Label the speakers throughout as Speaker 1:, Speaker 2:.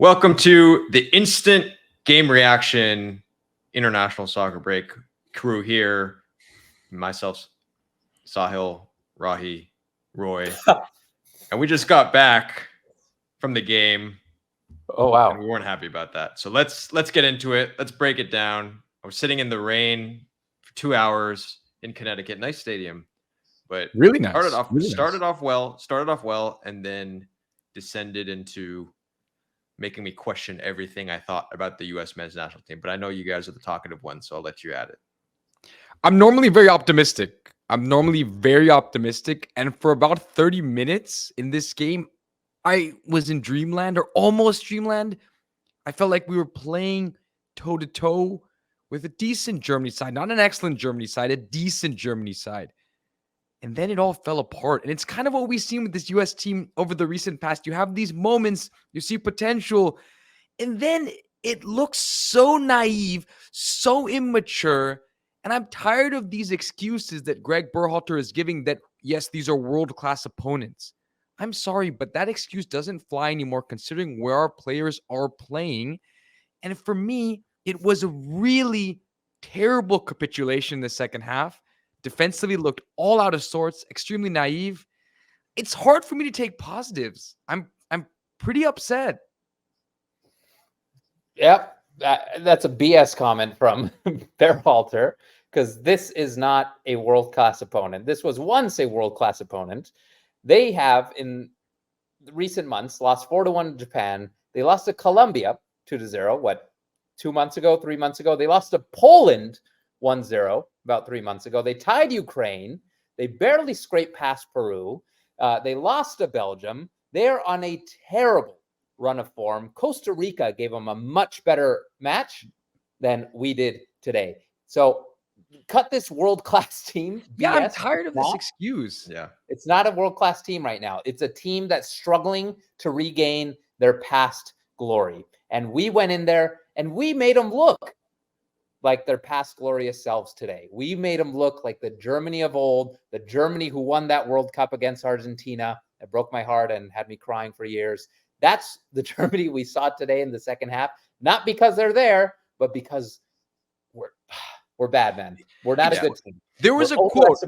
Speaker 1: Welcome to the instant game reaction international soccer break crew here. Myself, Sahil, Rahi, Roy. And we just got back from the game.
Speaker 2: Oh, wow.
Speaker 1: And we weren't happy about that. So let's get into it. Let's break it down. I was sitting in the rain for 2 hours in Connecticut. Nice stadium. But
Speaker 3: really nice.
Speaker 1: Started off well, and then descended into making me question everything I thought about the U.S. men's national team. But I know you guys are the talkative ones, so I'll let you add it.
Speaker 3: I'm normally very optimistic. And for about 30 minutes in this game, I was in Dreamland or almost Dreamland. I felt like we were playing toe-to-toe with a decent Germany side. Not an excellent Germany side, a decent Germany side. And then it all fell apart. And it's kind of what we've seen with this U.S. team over the recent past. You have these moments, you see potential, and then it looks so naive, so immature. And I'm tired of these excuses that Greg Berhalter is giving that, yes, these are world-class opponents. I'm sorry, but that excuse doesn't fly anymore considering where our players are playing. And for me, it was a really terrible capitulation in the second half. Defensively looked all out of sorts, extremely naive. It's hard for me to take positives. I'm pretty upset.
Speaker 2: Yep, that's a BS comment from Berhalter, because this is not a world-class opponent. This was once a world-class opponent. They have, in recent months, lost 4-1 to Japan. They lost to Colombia 2-0, 2 months ago, 3 months ago. They lost to Poland 1-0 about 3 months ago. They tied Ukraine. They barely scraped past Peru. They lost to Belgium. They're on a terrible run of form. Costa Rica gave them a much better match than we did today. So cut this world-class team.
Speaker 3: Yeah,
Speaker 2: BS.
Speaker 3: I'm tired of this excuse.
Speaker 2: Yeah, it's not a world-class team right now. It's a team that's struggling to regain their past glory. And we went in there and we made them look like their past glorious selves today. We made them look like the Germany of old, the Germany who won that World Cup against Argentina. It broke my heart and had me crying for years. That's the Germany we saw today in the second half, not because they're there, but because we're bad, man. We're not a good team.
Speaker 3: There was a quote.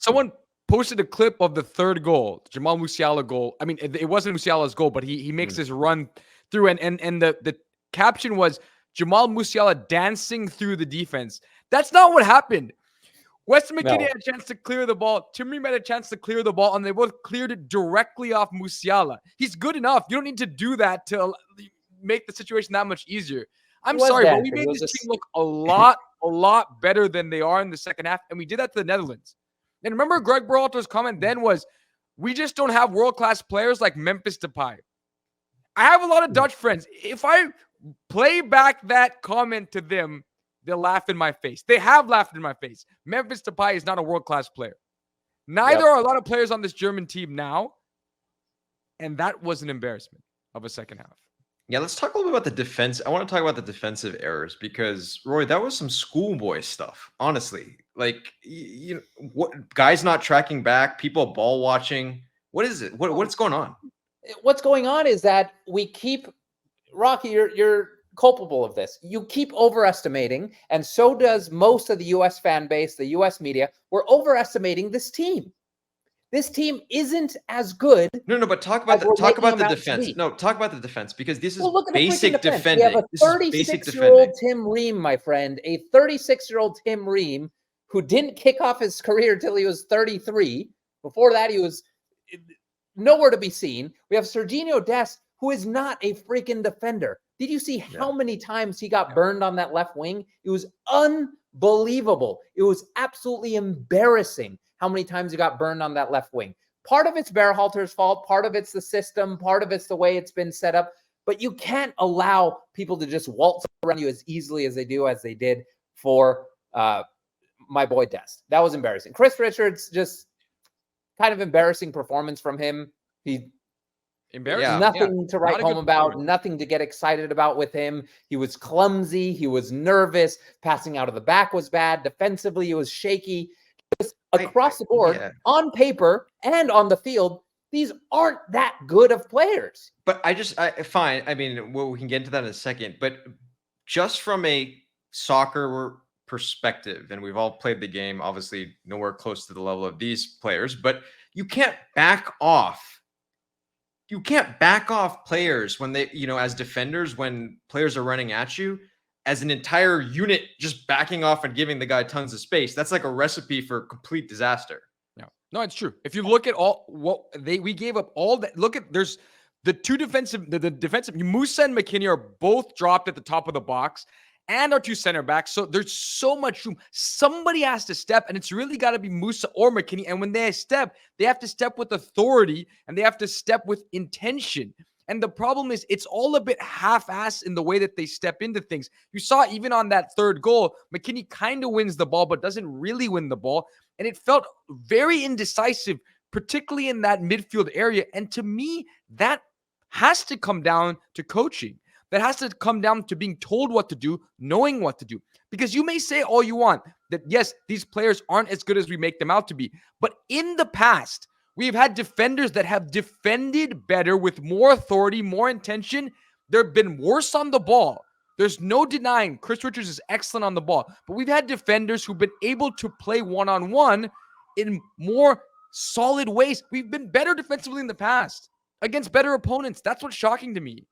Speaker 3: Someone posted a clip of the third goal, Jamal Musiala goal. I mean, it wasn't Musiala's goal, but he makes this run through, and the caption was, Jamal Musiala dancing through the defense. That's not what happened. Weston McKennie had a chance to clear the ball. Tim Ream had a chance to clear the ball, and they both cleared it directly off Musiala. He's good enough. You don't need to do that to make the situation that much easier. I'm sorry, but we made this team look a lot better than they are in the second half, and we did that to the Netherlands. And remember, Greg Berhalter's comment then was, we just don't have world-class players like Memphis Depay. I have a lot of Dutch friends. If I play back that comment to them, they'll laugh in my face. They have laughed in my face. Memphis Depay is not a world-class player. Neither are a lot of players on this German team now. And that was an embarrassment of a second half.
Speaker 1: Yeah, let's talk a little bit about the defense. I want to talk about the defensive errors because, Roy, that was some schoolboy stuff, honestly. Like, you know, what guys not tracking back, people ball watching. What is it? What's going on?
Speaker 2: What's going on is that we keep Rocky, you're culpable of this. You keep overestimating, and so does most of the U.S. fan base, the U.S. media. We're overestimating this team. This team isn't as good.
Speaker 1: No, but talk about the defense. No, talk about the defense because this is basic defending.
Speaker 2: We have a 36-year-old Tim Ream, my friend, a 36-year-old Tim Ream who didn't kick off his career till he was 33. Before that, he was nowhere to be seen. We have Serginho Dest, who is not a freaking defender. Did you see how many times he got burned on that left wing? It was unbelievable. It was absolutely embarrassing how many times he got burned on that left wing. Part of it's Berhalter's fault. Part of it's the system. Part of it's the way it's been set up. But you can't allow people to just waltz around you as easily as they did for my boy Dest. That was embarrassing. Chris Richards, just kind of embarrassing performance from him. Nothing to write home about, nothing to get excited about with him. He was clumsy. He was nervous. Passing out of the back was bad. Defensively, he was shaky. Just across the board, on paper and on the field, These aren't that good of players.
Speaker 1: But fine. I mean, well, we can get into that in a second. But just from a soccer perspective, and we've all played the game, obviously nowhere close to the level of these players, but you can't back off. You can't back off players when they, as defenders, when players are running at you, as an entire unit just backing off and giving the guy tons of space. That's like a recipe for complete disaster.
Speaker 3: No, it's true. If you look at we gave up all that. Look at there's the two defensive, the defensive Musa and McKinney are both dropped at the top of the box, and our two center backs. So there's so much room. Somebody has to step, and it's really got to be Musa or McKinney. And when they step, they have to step with authority, and they have to step with intention. And the problem is it's all a bit half-assed in the way that they step into things. You saw even on that third goal, McKinney kind of wins the ball, but doesn't really win the ball. And it felt very indecisive, particularly in that midfield area. And to me, that has to come down to coaching. That has to come down to being told what to do, knowing what to do. Because you may say all you want that, yes, these players aren't as good as we make them out to be. But in the past, we've had defenders that have defended better with more authority, more intention. They've been worse on the ball. There's no denying Chris Richards is excellent on the ball. But we've had defenders who've been able to play one-on-one in more solid ways. We've been better defensively in the past against better opponents. That's what's shocking to me.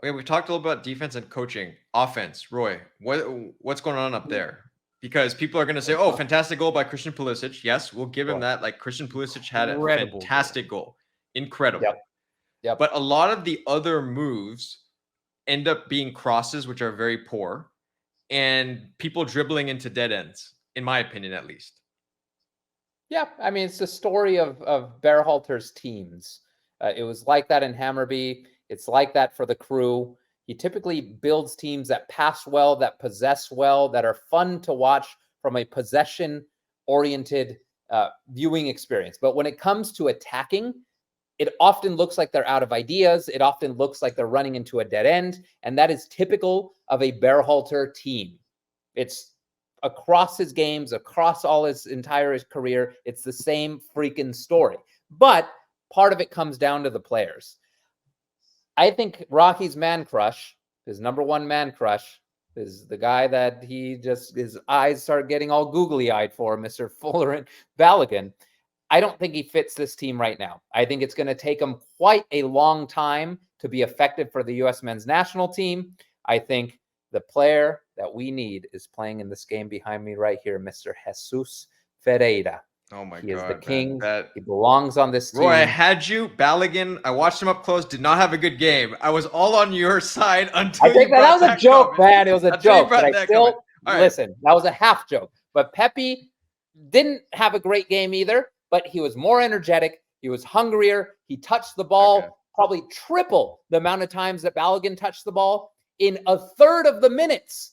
Speaker 1: Okay, we've talked a little about defense and coaching. Offense, Roy, what's going on up there? Because people are going to say, oh, fantastic goal by Christian Pulisic. Yes, we'll give him that. Like, Christian Pulisic had a fantastic goal. Incredible.
Speaker 2: Yep.
Speaker 1: But a lot of the other moves end up being crosses, which are very poor, and people dribbling into dead ends, in my opinion, at least.
Speaker 2: Yeah, I mean, it's the story of Berhalter's teams. It was like that in Hammarby. It's like that for the Crew. He typically builds teams that pass well, that possess well, that are fun to watch from a possession-oriented viewing experience. But when it comes to attacking, it often looks like they're out of ideas. It often looks like they're running into a dead end. And that is typical of a Berhalter team. It's across his games, across all his entire career. It's the same freaking story. But part of it comes down to the players. I think Rocky's man crush, his number one man crush, is the guy that his eyes start getting all googly-eyed for, Mr. Fuller Balogun. I don't think he fits this team right now. I think it's going to take him quite a long time to be effective for the U.S. men's national team. I think the player that we need is playing in this game behind me right here, Mr. Jesus Ferreira.
Speaker 1: Oh my God.
Speaker 2: He is the king.
Speaker 1: Man,
Speaker 2: he belongs on this team.
Speaker 1: Roy, I had you. Balogun, I watched him up close, did not have a good game. I was all on your side until
Speaker 2: I think that was a joke, man. It was a joke. But I still, listen, that was a half joke. But Pepe didn't have a great game either, but he was more energetic. He was hungrier. He touched the ball probably triple the amount of times that Balogun touched the ball in a third of the minutes.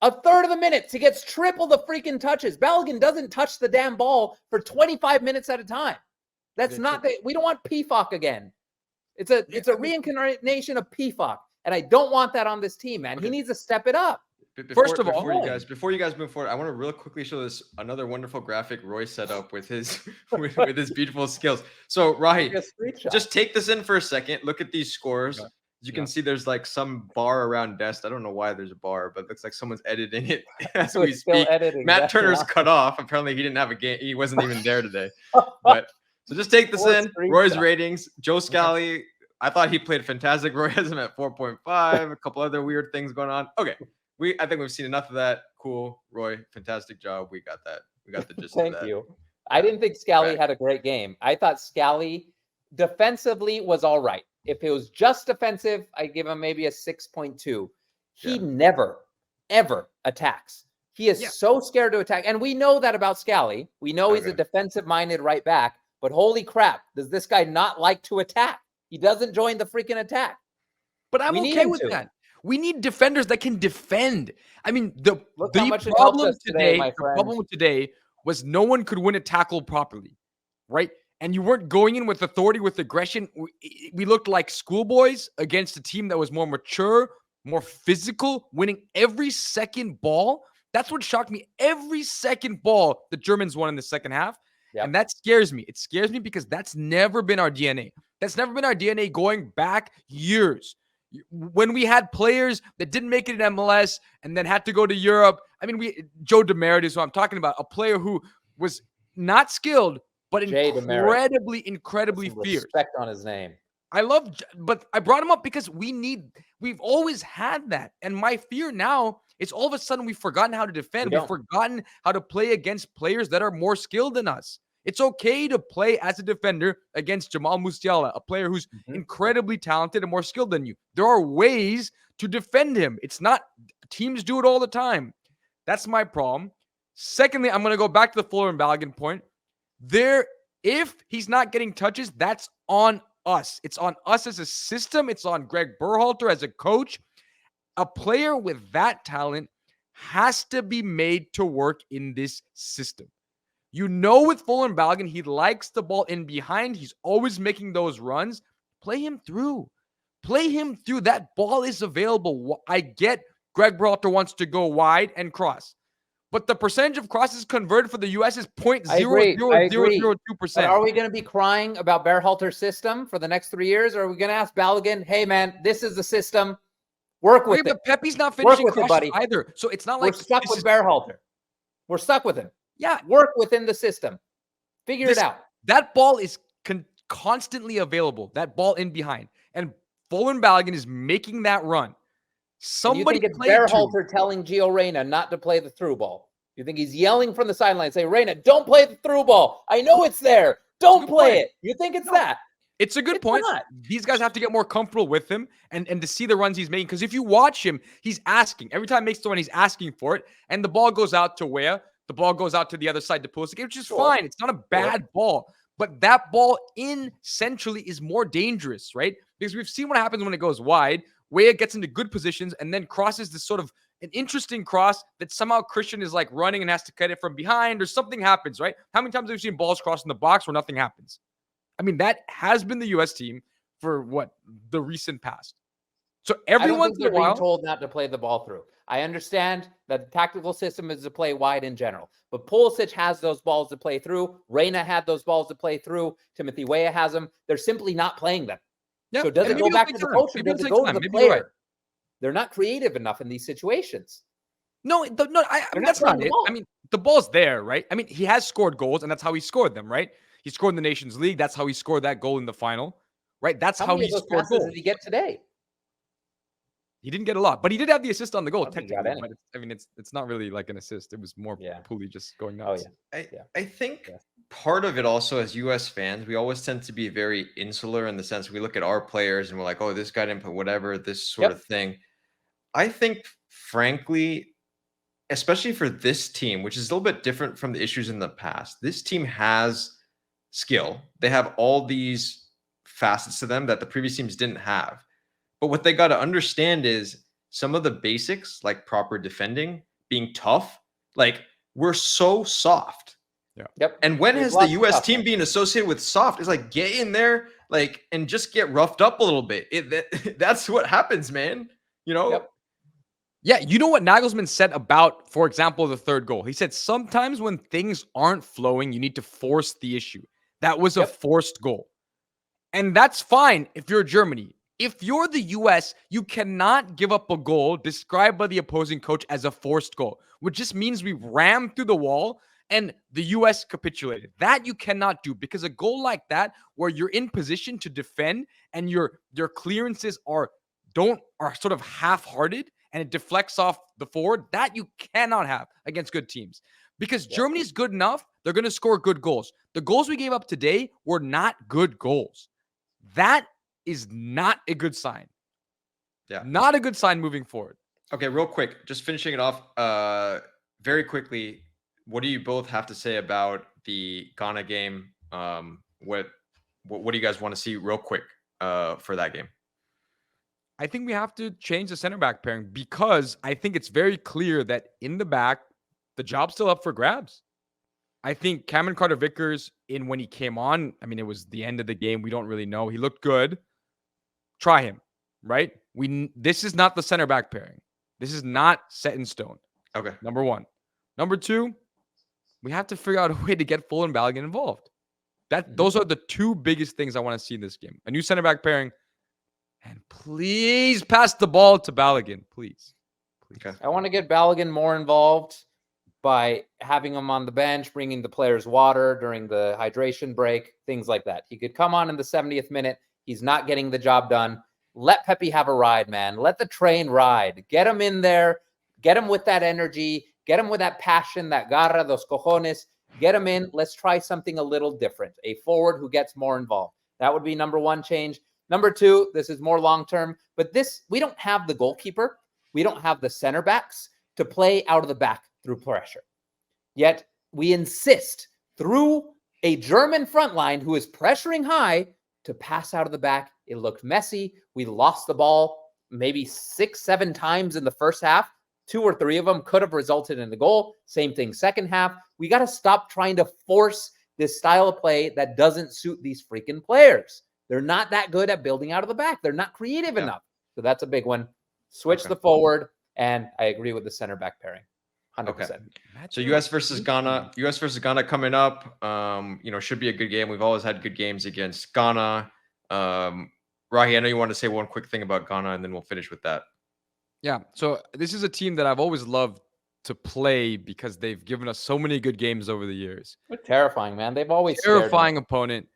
Speaker 2: A third of the minutes. He gets triple the freaking touches. Balogun doesn't touch the damn ball for 25 minutes at a time. That's not the, we don't want PFOC again. It's a reincarnation of PFOC. And I don't want that on this team, man. He needs to step it up.
Speaker 1: Before you guys move forward, I want to real quickly show this another wonderful graphic Roy set up with his with his beautiful skills. So Rahi, just take this in for a second. Look at these scores. As you can see, there's like some bar around Dest. I don't know why there's a bar, but it looks like someone's editing it as we speak. Matt Turner's cut off. Apparently, he didn't have a game. He wasn't even there today. But so just take this in. Roy's ratings. Joe Scally. I thought he played fantastic. Roy has him at 4.5. A couple other weird things going on. Okay. I think we've seen enough of that. Cool. Roy, fantastic job. We got that. We got the gist of that.
Speaker 2: Thank you. I didn't think Scally had a great game. I thought Scally defensively was all right. If it was just defensive, I'd give him maybe a 6.2. He never, ever attacks. He is so scared to attack. And we know that about Scally. We know he's a defensive-minded right back. But holy crap, does this guy not like to attack? He doesn't join the freaking attack.
Speaker 3: But I'm okay with that. We need defenders that can defend. I mean, the problem today was no one could win a tackle properly, right? And you weren't going in with authority, with aggression. We looked like schoolboys against a team that was more mature, more physical, winning every second ball. That's what shocked me. Every second ball, the Germans won in the second half.
Speaker 2: Yep.
Speaker 3: And that scares me. It scares me because that's never been our DNA. That's never been our DNA going back years. When we had players that didn't make it in MLS and then had to go to Europe. I mean, Joe Demerit is who I'm talking about, a player who was not skilled, but incredibly fierce.
Speaker 2: Respect on his name.
Speaker 3: But I brought him up because we've always had that. And my fear now is all of a sudden we've forgotten how to defend. We've forgotten how to play against players that are more skilled than us. It's okay to play as a defender against Jamal Musiala, a player who's incredibly talented and more skilled than you. There are ways to defend him. It's not teams do it all the time. That's my problem. Secondly, I'm going to go back to the Fuller and Balogun point. If he's not getting touches, that's on us. It's on us as a system. It's on Greg Berhalter as a coach. A player with that talent has to be made to work in this system. With Fuller and Balogun, he likes the ball in behind. He's always making those runs. Play him through. That ball is available. I get Greg Berhalter wants to go wide and cross. But the percentage of crosses converted for the U.S. is 0.00002%.
Speaker 2: But are we going to be crying about Berhalter's system for the next 3 years? Or are we going to ask Balogun, hey, man, this is the system. Work with it.
Speaker 3: But Pepe's not finishing crosses either. So it's not like
Speaker 2: we're stuck with Berhalter. We're stuck with him.
Speaker 3: Yeah.
Speaker 2: Work within the system. Figure it out.
Speaker 3: That ball is constantly available. That ball in behind. And Fuller and Balogun is making that run. Somebody
Speaker 2: you think it's Berhalter telling Gio Reyna not to play the through ball? You think he's yelling from the sideline, say, Reyna, don't play the through ball. I know it's there. Don't play it. You think it's that?
Speaker 3: It's a good point. These guys have to get more comfortable with him and to see the runs he's making. Because if you watch him, he's asking. Every time he makes the run, he's asking for it. And the ball goes out to where? The ball goes out to the other side to Pulisic, which is fine. It's not a bad ball. But that ball in centrally is more dangerous, right? Because we've seen what happens when it goes wide. Weah gets into good positions and then crosses this sort of an interesting cross that somehow Christian is like running and has to cut it from behind or something happens, right? How many times have we seen balls cross in the box where nothing happens? I mean, that has been the U.S. team for the recent past. So every once in a while,
Speaker 2: being told not to play the ball through. I understand that the tactical system is to play wide in general, but Pulisic has those balls to play through. Reyna had those balls to play through. Timothy Weah has them. They're simply not playing them.
Speaker 3: Yeah.
Speaker 2: So does it go back to the coach or does it go to the player? Right. They're not creative enough in these situations.
Speaker 3: No, I mean, that's not it. I mean, the ball's there, right? I mean, he has scored goals, and that's how he scored them, right? He scored in the Nations League. That's how he scored that goal in the final, right? That's how he scored goals.
Speaker 2: Did he get today?
Speaker 3: He didn't get a lot, but he did have the assist on the goal. Technically, but it's not really like an assist. It was more Puli just going nuts.
Speaker 1: I think part of it also, as U.S. fans, we always tend to be very insular in the sense we look at our players and we're like, oh, this guy didn't put whatever, this sort of thing. I think, frankly, especially for this team, which is a little bit different from the issues in the past, this team has skill. They have all these facets to them that the previous teams didn't have. But what they got to understand is some of the basics, like proper defending, being tough, like we're so soft.
Speaker 3: Yeah.
Speaker 2: Yep.
Speaker 1: And when has the U.S. team been associated with soft? It's like get in there, like, and just get roughed up a little bit. That's what happens, man. You know?
Speaker 2: Yep.
Speaker 3: Yeah, you know what Nagelsmann said about, for example, the third goal? He said sometimes when things aren't flowing, you need to force the issue. That was a forced goal. And that's fine if you're Germany. If you're the U.S., you cannot give up a goal described by the opposing coach as a forced goal, which just means we rammed through the wall and the U.S. capitulated. That you cannot do because a goal like that, where you're in position to defend and your clearances are sort of half-hearted and it deflects off the forward, that you cannot have against good teams. Because Germany's good enough, they're going to score good goals. The goals we gave up today were not good goals. That is not a good sign.
Speaker 1: Yeah.
Speaker 3: Not a good sign moving forward.
Speaker 1: Okay, real quick, just finishing it off very quickly. What do you both have to say about the Ghana game? What do you guys want to see real quick for that game?
Speaker 3: I think we have to change the center back pairing because I think it's very clear that in the back, the job's still up for grabs. I think Cameron Carter-Vickers, when he came on, I mean, it was the end of the game. We don't really know. He looked good. Try him, right? This is not the center back pairing. This is not set in stone.
Speaker 1: Okay.
Speaker 3: Number one. Number two, we have to figure out a way to get Full and Balogun involved. Those are the two biggest things I want to see in this game. A new center back pairing, and please pass the ball to Balogun, please.
Speaker 1: Okay.
Speaker 2: I want to get Balogun more involved by having him on the bench, bringing the players water during the hydration break, things like that. He could come on in the 70th minute. He's not getting the job done. Let Pepe have a ride, man. Let the train ride. Get him in there. Get him with that energy. Get him with that passion, that garra, those cojones. Get him in. Let's try something a little different. A forward who gets more involved. That would be number one change. Number two, this is more long-term, but we don't have the goalkeeper. We don't have the center backs to play out of the back through pressure. Yet we insist through a German front line who is pressuring high to pass out of the back. It looked messy. We lost the ball maybe 6-7 times in the first half. 2 or 3 of them could have resulted in a goal. Same thing second half. We got to stop trying to force this style of play that doesn't suit these freaking players. They're not that good at building out of the back. They're not creative enough. So that's a big one. Switch the forward, and I agree with the center back pairing. 100%.
Speaker 1: Okay. So US versus Ghana coming up. Should be a good game. We've always had good games against Ghana. Rahi, I know you want to say one quick thing about Ghana, and then we'll finish with that.
Speaker 3: Yeah. So this is a team that I've always loved to play because they've given us so many good games over the years.
Speaker 2: They're terrifying, man. They've always
Speaker 3: terrifying opponent.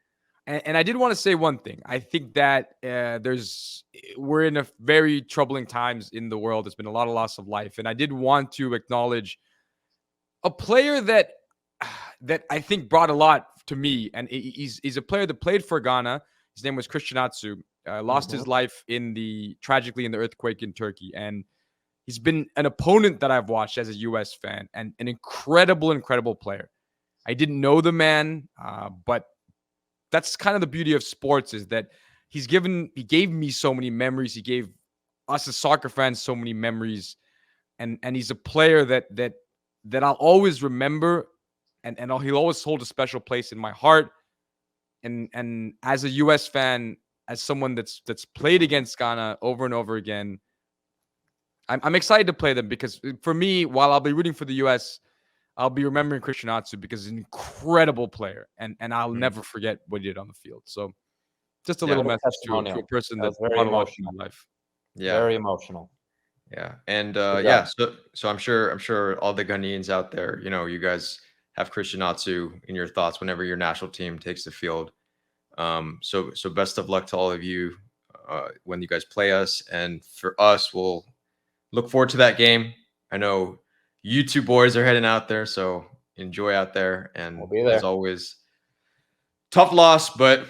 Speaker 3: And I did want to say one thing. I think that we're in a very troubling times in the world. There's been a lot of loss of life. And I did want to acknowledge a player that I think brought a lot to me. And he's a player that played for Ghana. His name was Christian Atsu. Lost his life tragically in the earthquake in Turkey. And he's been an opponent that I've watched as a US fan and an incredible player. I didn't know the man, but that's kind of the beauty of sports is that he gave me so many memories. He gave us as soccer fans so many memories. And he's a player that I'll always remember and he'll always hold a special place in my heart. And as a US fan, as someone that's played against Ghana over and over again, I'm excited to play them because for me, while I'll be rooting for the US, I'll be remembering Christian Atsu because he's an incredible player, and I'll never forget what he did on the field. So, just a little message to a person that's very emotional in life.
Speaker 1: Yeah,
Speaker 2: very emotional.
Speaker 1: Yeah, and so I'm sure all the Ghanaians out there, you guys have Christian Atsu in your thoughts whenever your national team takes the field. So best of luck to all of you when you guys play us, and for us, we'll look forward to that game. I know you two boys are heading out there, so enjoy out there. And
Speaker 2: we'll be there.
Speaker 1: As always, tough loss, but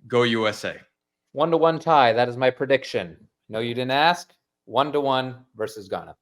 Speaker 1: go USA.
Speaker 2: 1-1 tie. That is my prediction. No, you didn't ask. 1-1 versus Ghana.